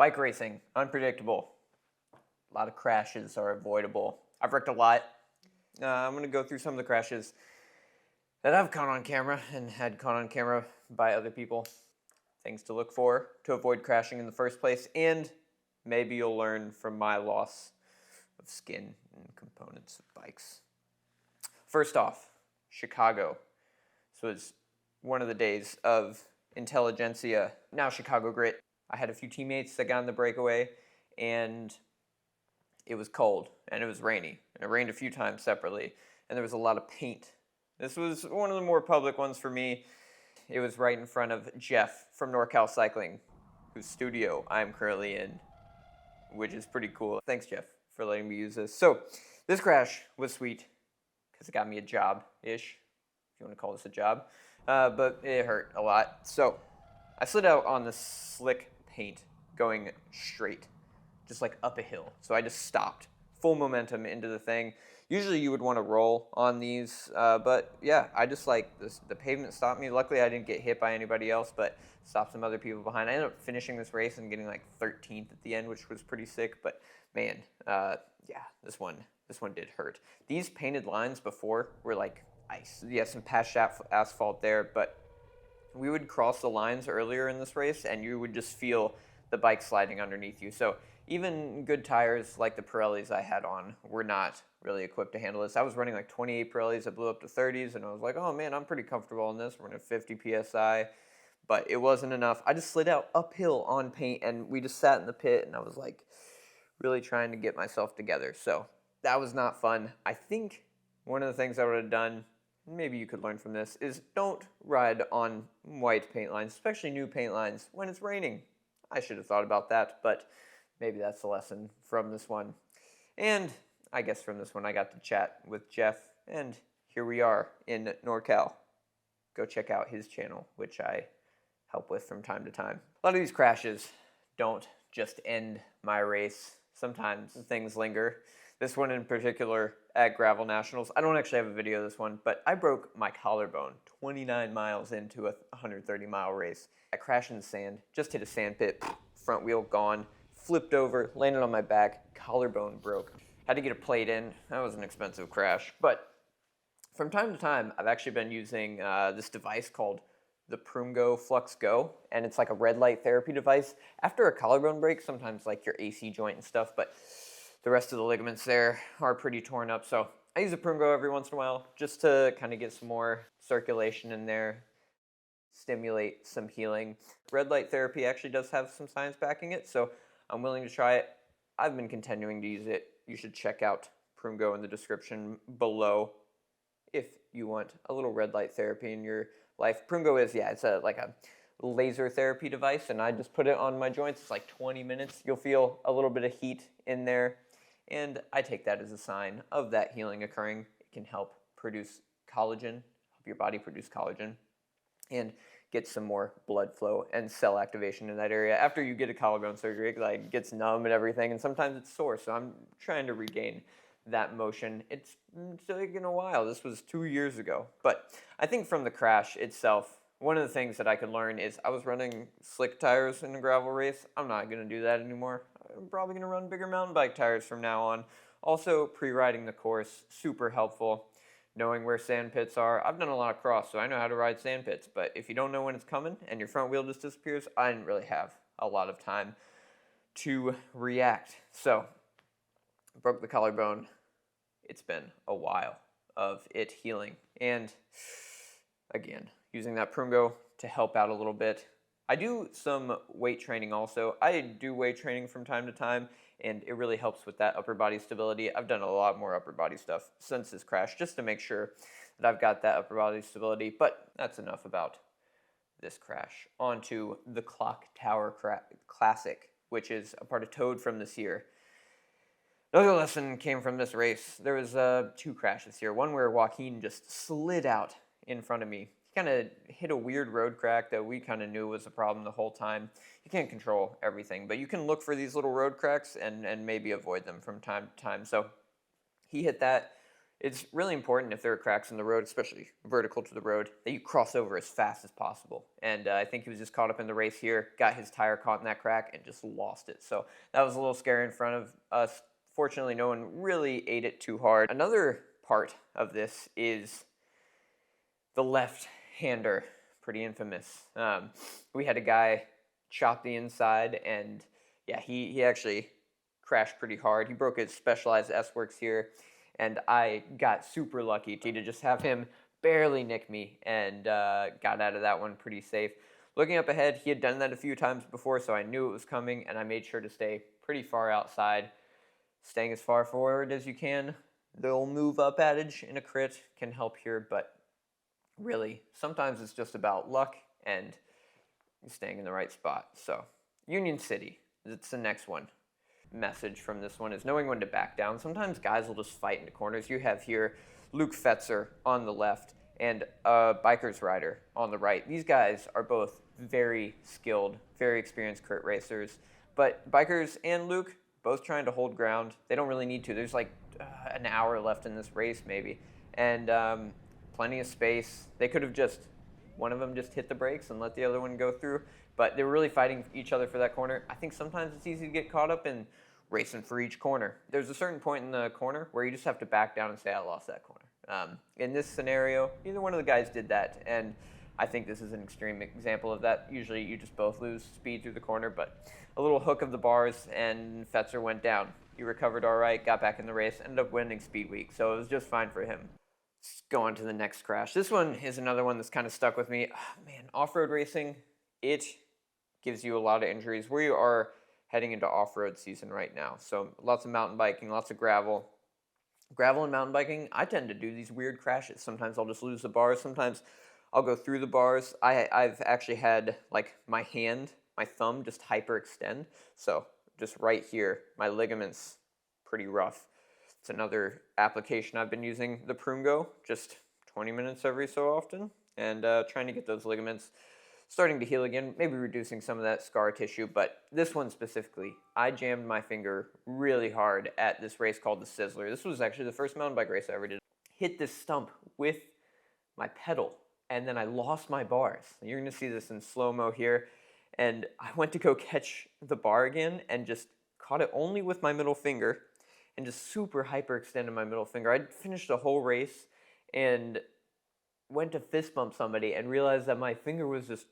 Bike racing, unpredictable. A lot of crashes are avoidable. I've wrecked a lot. I'm going to go through some of the crashes that I've caught on camera and had caught on camera by other people. Things to look for to avoid crashing in the first place, and maybe you'll learn from my loss of skin and components of bikes. First off, Chicago. So it's one of the days of intelligentsia, now Chicago Grit. I had a few teammates that got in the breakaway, and it was cold, and it was rainy, and it rained a few times separately, and there was a lot of paint. This was one of the more public ones for me. It was right in front of Jeff from NorCal Cycling, whose studio I'm currently in, which is pretty cool. Thanks, Jeff, for letting me use this. So this crash was sweet because it got me a job-ish, if you want to call this a job, but it hurt a lot. So I slid out on the slick paint going straight, just like up a hill. So I just stopped, full momentum into the thing. Usually you would want to roll on these, but yeah, I just the pavement stopped me. Luckily I didn't get hit by anybody else, but stopped some other people behind. I ended up finishing this race and getting like 13th at the end, which was pretty sick, but man, yeah, this one did hurt. These painted lines before were like ice. Yeah, some patched asphalt there, but we would cross the lines earlier in this race and you would just feel the bike sliding underneath you. So even good tires like the Pirellis I had on were not really equipped to handle this. I was running like 28 Pirellis that blew up to 30s, and I was like, oh man, I'm pretty comfortable in this. We're running 50 PSI, but it wasn't enough. I just slid out uphill on paint, and we just sat in the pit, and I was like really trying to get myself together. So that was not fun. I think one of the things I would have done, maybe you could learn from this, is don't ride on white paint lines, especially new paint lines, when it's raining. I should have thought about that, but maybe that's a lesson from this one. And I guess from this one I got to chat with Jeff, and here we are in NorCal. Go check out his channel, which I help with from time to time. A lot of these crashes don't just end my race. Sometimes things linger. This one in particular at Gravel Nationals, I don't actually have a video of this one, but I broke my collarbone 29 miles into a 130-mile race. I crashed in the sand, just hit a sand pit, front wheel gone, flipped over, landed on my back, collarbone broke. Had to get a plate in. That was an expensive crash. But from time to time, I've actually been using this device called the Prumgo Flux Go, and it's like a red light therapy device. After a collarbone break, sometimes like your AC joint and stuff, but the rest of the ligaments there are pretty torn up. So I use a Prumgo every once in a while just to kind of get some more circulation in there, stimulate some healing. Red light therapy actually does have some science backing it, so I'm willing to try it. I've been continuing to use it. You should check out Prumgo in the description below if you want a little red light therapy in your life. Prumgo is, yeah, it's like a laser therapy device, and I just put it on my joints. It's like 20 minutes. You'll feel a little bit of heat in there, and I take that as a sign of that healing occurring. It can help produce collagen, help your body produce collagen, and get some more blood flow and cell activation in that area. After you get a collarbone surgery, it like gets numb and everything, and sometimes it's sore, so I'm trying to regain that motion. It's taken a while. This was 2 years ago. But I think from the crash itself, one of the things that I could learn is I was running slick tires in a gravel race. I'm not going to do that anymore. I'm probably going to run bigger mountain bike tires from now on. Also, pre-riding the course, super helpful. Knowing where sand pits are. I've done a lot of cross, so I know how to ride sand pits, but if you don't know when it's coming and your front wheel just disappears, I didn't really have a lot of time to react. So, broke the collarbone. It's been a while of it healing. And again, using that Prumgo to help out a little bit. I do some weight training also. I do weight training from time to time, and it really helps with that upper body stability. I've done a lot more upper body stuff since this crash just to make sure that I've got that upper body stability, but that's enough about this crash. On to the Clock Tower Classic, which is a part of Toad from this year. Another lesson came from this race. There was 2 crashes here. One where Joaquin just slid out in front of me. He kind of hit a weird road crack that we kind of knew was a problem the whole time. You can't control everything, but you can look for these little road cracks and maybe avoid them from time to time. So he hit that. It's really important if there are cracks in the road, especially vertical to the road, that you cross over as fast as possible. And I think he was just caught up in the race here, got his tire caught in that crack, and just lost it. So that was a little scary in front of us. Fortunately, no one really ate it too hard. Another part of this is the left-hander, pretty infamous. We had a guy chop the inside, and yeah, he actually crashed pretty hard. He broke his Specialized S-Works here, and I got super lucky to just have him barely nick me and got out of that one pretty safe. Looking up ahead, he had done that a few times before, so I knew it was coming, and I made sure to stay pretty far outside. Staying as far forward as you can. The move up adage in a crit can help here, but really, sometimes it's just about luck and staying in the right spot. So, Union City, it's the next one. Message from this one is knowing when to back down. Sometimes guys will just fight into corners. You have here Luke Fetzer on the left and a biker's rider on the right. These guys are both very skilled, very experienced crit racers, but bikers and Luke both trying to hold ground. They don't really need to. There's like an hour left in this race maybe, and plenty of space. They could have just, one of them just hit the brakes and let the other one go through, but they were really fighting each other for that corner. I think sometimes it's easy to get caught up in racing for each corner. There's a certain point in the corner where you just have to back down and say, I lost that corner. In this scenario, either one of the guys did that, and I think this is an extreme example of that. Usually you just both lose speed through the corner, but a little hook of the bars and Fetzer went down. He recovered all right, got back in the race, ended up winning Speedweek, so it was just fine for him. Let's go on to the next crash. This one is another one that's kind of stuck with me. Oh, man, off-road racing, it gives you a lot of injuries. We are heading into off-road season right now, so lots of mountain biking, lots of gravel. Gravel and mountain biking, I tend to do these weird crashes. Sometimes I'll just lose the bars. Sometimes I'll go through the bars. I've actually had like my thumb just hyperextend. So just right here, my ligaments pretty rough. It's another application I've been using, the Prungo, just 20 minutes every so often, and trying to get those ligaments starting to heal again, maybe reducing some of that scar tissue. But this one specifically, I jammed my finger really hard at this race called the Sizzler. This was actually the first mountain bike race I ever did. Hit this stump with my pedal, and then I lost my bars. You're going to see this in slow-mo here. And I went to go catch the bar again and just caught it only with my middle finger and just super hyperextended my middle finger. I'd finished the whole race and went to fist bump somebody and realized that my finger was just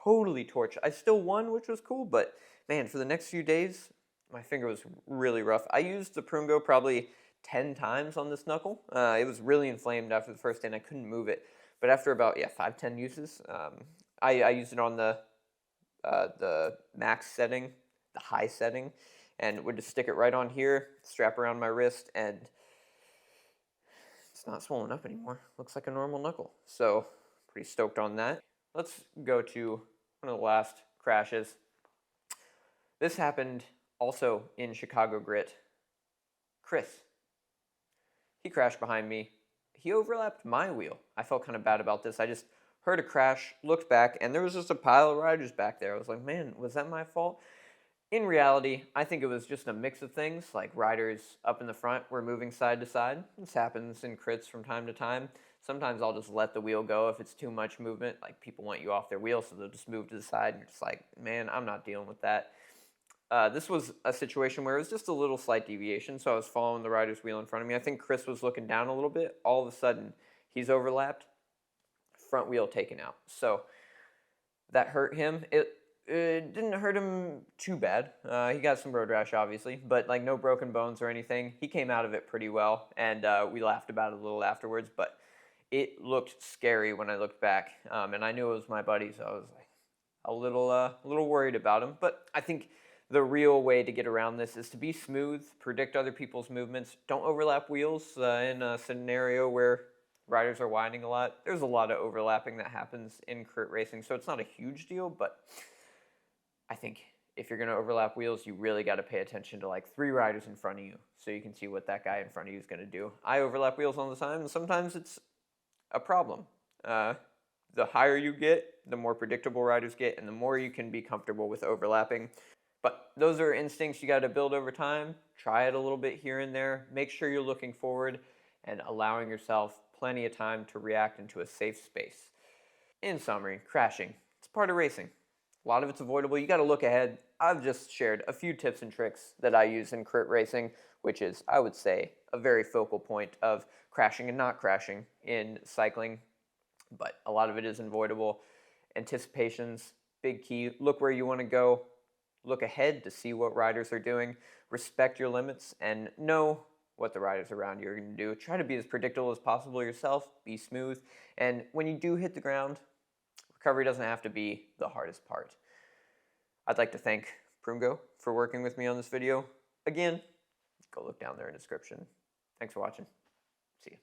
totally torched. I still won, which was cool, but man, for the next few days, my finger was really rough. I used the Prungo probably 10 times on this knuckle. It was really inflamed after the first day and I couldn't move it. But after about 5-10 uses, I used it on the max setting, the high setting, and would just stick it right on here, strap around my wrist, and it's not swollen up anymore. Looks like a normal knuckle. So pretty stoked on that. Let's go to one of the last crashes. This happened also in Chicago Grit. Chris. He crashed behind me. He overlapped my wheel. I felt kind of bad about this. I just heard a crash, looked back, and there was just a pile of riders back there. I was like, man, was that my fault? In reality, I think it was just a mix of things, like riders up in the front were moving side to side. This happens in crits from time to time. Sometimes I'll just let the wheel go if it's too much movement. Like, people want you off their wheel, so they'll just move to the side, and you're just like, man, I'm not dealing with that. This was a situation where it was just a little slight deviation, so I was following the rider's wheel in front of me. I think Chris was looking down a little bit. All of a sudden, he's overlapped, front wheel taken out. So that hurt him. It didn't hurt him too bad. He got some road rash, obviously, but like no broken bones or anything. He came out of it pretty well, and we laughed about it a little afterwards, but it looked scary when I looked back, and I knew it was my buddy, so I was like a little worried about him. But I think the real way to get around this is to be smooth, predict other people's movements, don't overlap wheels in a scenario where riders are winding a lot. There's a lot of overlapping that happens in crit racing, so it's not a huge deal, but I think if you're going to overlap wheels, you really got to pay attention to like 3 riders in front of you so you can see what that guy in front of you is going to do. I overlap wheels all the time, and sometimes it's a problem. The higher you get, the more predictable riders get, and the more you can be comfortable with overlapping. But those are instincts you got to build over time. Try it a little bit here and there. Make sure you're looking forward and allowing yourself plenty of time to react into a safe space. In summary, crashing, it's part of racing. A lot of it's avoidable. You got to look ahead. I've just shared a few tips and tricks that I use in crit racing, which is, I would say, a very focal point of crashing and not crashing in cycling. But a lot of it is avoidable. Anticipation's big key. Look where you want to go. Look ahead to see what riders are doing. Respect your limits and know what the riders around you are going to do. Try to be as predictable as possible yourself. Be smooth. And when you do hit the ground, recovery doesn't have to be the hardest part. I'd like to thank Prungo for working with me on this video. Again, go look down there in the description. Thanks for watching. See you.